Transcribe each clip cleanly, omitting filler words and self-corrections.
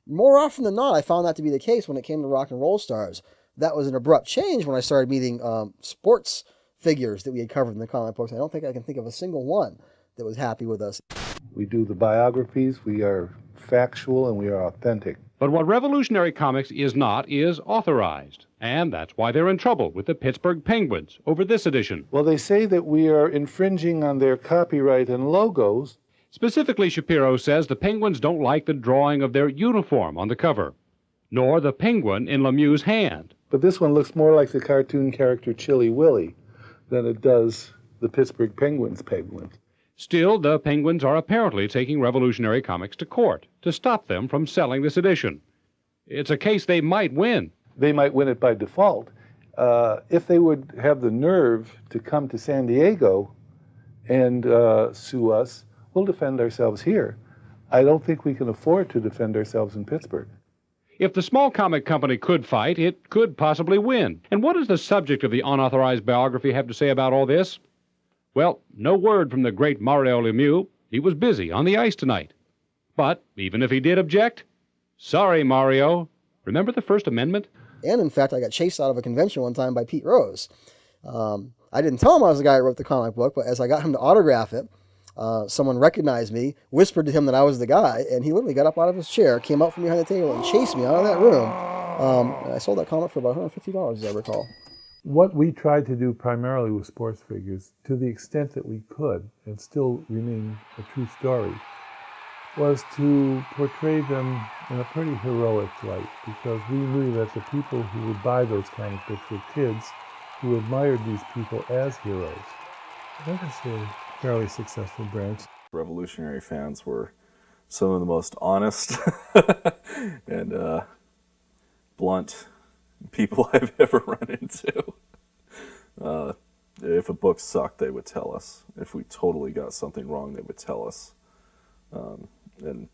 More often than not, I found that to be the case when it came to rock and roll stars. That was an abrupt change when I started meeting sports figures that we had covered in the comic books. I don't think I can think of a single one that was happy with us. We do the biographies, we are factual, and we are authentic. But what revolutionary comics is not is authorized. And that's why they're in trouble with the Pittsburgh Penguins over this edition. Well, they say that we are infringing on their copyright and logos. Specifically, Shapiro says the Penguins don't like the drawing of their uniform on the cover, nor the penguin in Lemieux's hand. But this one looks more like the cartoon character Chilly Willy than it does the Pittsburgh Penguins penguin. Still, the Penguins are apparently taking revolutionary comics to court to stop them from selling this edition. It's a case they might win. They might win it by default. If they would have the nerve to come to San Diego and sue us, we'll defend ourselves here. I don't think we can afford to defend ourselves in Pittsburgh. If the small comic company could fight, it could possibly win. And what does the subject of the unauthorized biography have to say about all this? Well, no word from the great Mario Lemieux. He was busy on the ice tonight. But even if he did object, sorry, Mario. Remember the First Amendment? And in fact, I got chased out of a convention one time by Pete Rose. I didn't tell him I was the guy who wrote the comic book, but as I got him to autograph it, someone recognized me, whispered to him that I was the guy, and he literally got up out of his chair, came out from behind the table, and chased me out of that room. And I sold that comic for about $150, as I recall. What we tried to do primarily with sports figures, to the extent that we could, and still remain a true story, was to portray them in a pretty heroic light, because we knew that the people who would buy those comic books were kids who admired these people as heroes. That was a fairly successful branch. Revolutionary fans were some of the most honest and blunt people I've ever run into. If a book sucked, they would tell us. If we totally got something wrong, they would tell us. And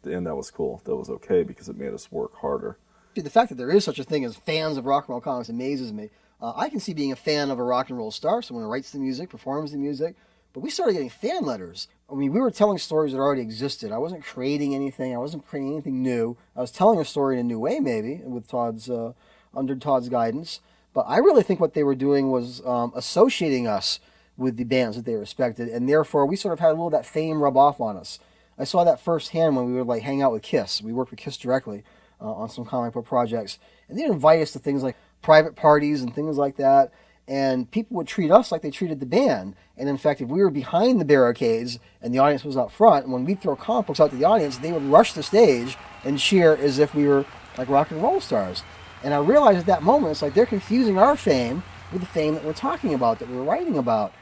that was cool. That was okay because it made us work harder. The fact that there is such a thing as fans of rock and roll comics amazes me. I can see being a fan of a rock and roll star, someone who writes the music, performs the music, but we started getting fan letters. I mean, we were telling stories that already existed. I wasn't creating anything. I wasn't creating anything new. I was telling a story in a new way, maybe, with under Todd's guidance. But I really think what they were doing was associating us with the bands that they respected, and therefore we sort of had a little of that fame rub off on us. I saw that firsthand when we would hang out with Kiss. We worked with Kiss directly on some comic book projects, and they'd invite us to things like private parties and things like that, and people would treat us like they treated the band. And in fact, if we were behind the barricades and the audience was up front, and when we'd throw comic books out to the audience, they would rush the stage and cheer as if we were like rock and roll stars. And I realized at that moment, it's like they're confusing our fame with the fame that we're talking about, that we're writing about.